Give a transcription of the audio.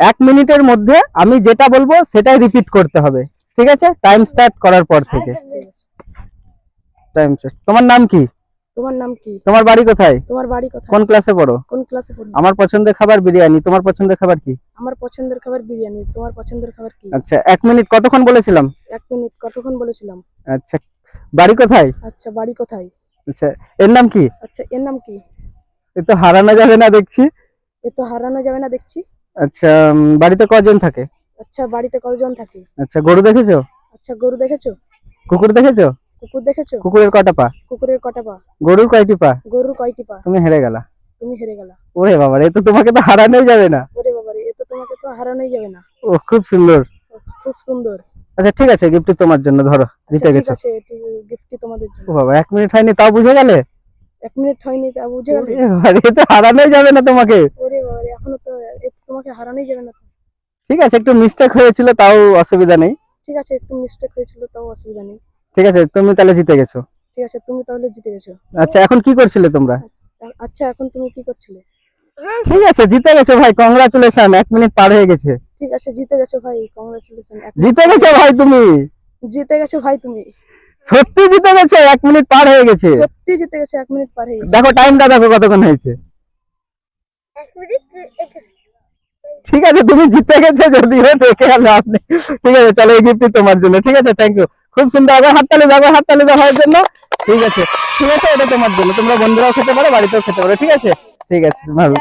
1 মিনিটের মধ্যে আমি যেটা বলবো সেটাই রিপিট করতে হবে, ঠিক আছে? টাইম স্টার্ট করার পর থেকে। Time start. তোমার নাম কি? তোমার নাম কি? তোমার বাড়ি কোথায়? তোমার বাড়ি কোথায়? কোন ক্লাসে পড়ো? কোন ক্লাসে পড়ো? আমার পছন্দের খাবার বিরিয়ানি, তোমার পছন্দের খাবার কি? আমার পছন্দের খাবার বিরিয়ানি, তোমার পছন্দের খাবার কি? আচ্ছা, 1 মিনিট কতক্ষণ বলেছিলাম? 1 মিনিট কতক্ষণ বলেছিলাম? আচ্ছা, বাড়ি কোথায়? আচ্ছা, বাড়ি কোথায়? আচ্ছা, এর নাম কি? আচ্ছা, এর নাম কি? এ তো হারানো যাবে না দেখছি। এ তো হারানো যাবে না দেখছি। আচ্ছা, বাড়িতে কজন থাকে? আচ্ছা, বাড়িতে কতজন থাকে? আচ্ছা, গরু দেখেছো? আচ্ছা, গরু দেখেছো? কুকুর দেখেছো? কুকুর দেখেছো? কুকুরের কটা পা? কুকুরের কটা পা? গরুর কয়টি পা? গরুর কয়টি পা? তুমি হেরে গেলা। তুমি হেরে গেলা। ওরে বাবা রে, তো তোমাকে তো হারানোই যাবে না। ওরে বাবারে, এ তো তোমাকে তো হারানোই যাবে না। ও, খুব সুন্দর। খুব সুন্দর। আচ্ছা ঠিক আছে, গিফটটি তোমার জন্য, ধরো, জিতে ঠিক গেছো। আছে, এটি গিফটটি তোমাদের জন্য। ও বাবা, 1 মিনিট হয়নি তাও বুঝে গেলে? 1 মিনিট হয়নি তা বুঝে গেলে? ওরে বাবারে, এ তো হারানোই যাবে না তোমাকে। ওরে বাবারে, এখনো তো এ তো তোমাকে হারানোই যাবে না। ঠিক আছে, একটু মিস্টেক হয়েছিল, তাও অসুবিধা নেই। ঠিক আছে, একটু মিস্টেক হয়েছিল, তাও অসুবিধা নেই। ঠিক আছে, তুমি তাহলে জিতে গেছো। ঠিক আছে, তুমি তাহলে জিতে গেছো। আচ্ছা, এখন কি করছিলে তোমরা? আচ্ছা, এখন তুমি কি করছিলে? ঠিক আছে, জিতে গেছো ভাই, কংগ্রাচুলেশন, 1 মিনিট পার হয়ে গেছে। ঠিক আছে, জিতে গেছো ভাই, কংগ্রাচুলেশন। জিতে গেছো ভাই তুমি। জিতে গেছো ভাই তুমি। সত্যি জিতে গেছো, 1 মিনিট পার হয়ে গেছে। সত্যি জিতে গেছো, 1 মিনিট পার হয়ে গেছে। দেখো টাইমটা, দেখো কতক্ষণ হয়েছে। ঠিক আছে, তুমি জিতে গেছো, যদিও দেখে আর লাভ নেই। ঠিক আছে, চলো, এই গিফটটি তোমার জন্য। ঠিক আছে, থ্যাংক ইউ। খুব সুন্দর, আবার হাততালি দাও, হাততালি দাও ভাইয়ের জন্য। ঠিক আছে, ঠিক আছে, এটা তোমার জন্য। তোমরা বন্ধুরাও খেতে পারো, বাড়িতেও খেতে পারো। ঠিক আছে, ঠিক আছে, ভালো।